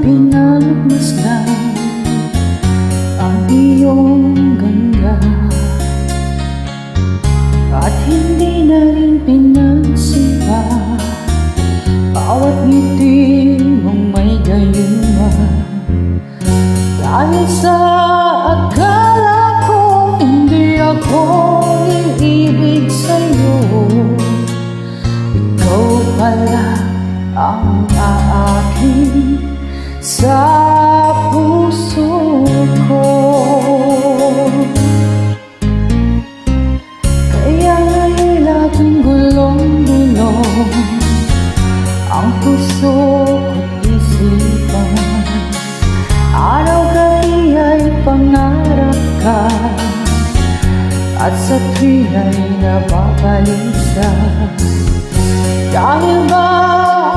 pinagmasdan ang iyong ganda, at hindi na rin pinagsimba bawat ngiti mong may gayuma. Dahil sa akala kong hindi ako iibig sa'yo, ikaw pala ang aakin sa puso ko. Kaya nga'y laging gulong-gulong ang puso ko't isipan. Araw-gabi ay pangarap ka, at sa tuwing ay nababalisa. Dahil ba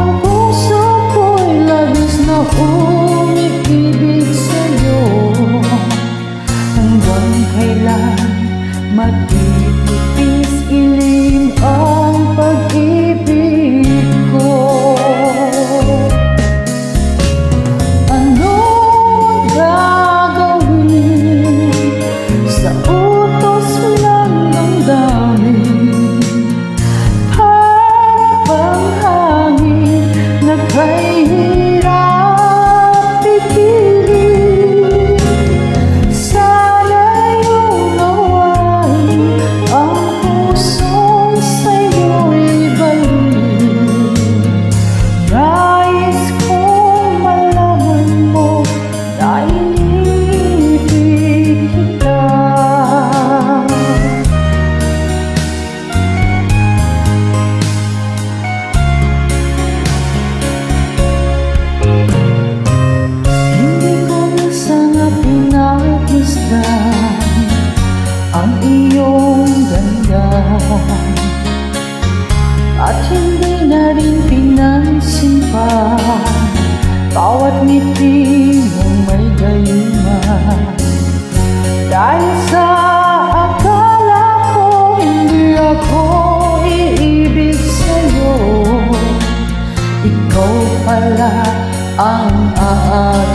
ang puso ko'y labis na umiibig sa'yo, hanggang kailan matitipis ilim ang pag-ibig ko? Anong gagawin sa utos ng damdamin? Parang hangin na kahirap pipili. Sana iyong nawain ang pusong sa'yo'y balik. Nais kong malaman mo na inibig kita. Hindi ko na sana pinagmasdan ang iyong ganda, at hindi na rin pinagsimpan bawat ngiti mong may gayuma. Dahil sa akala ko hindi ako iibig sa'yo, ikaw pala ang aakin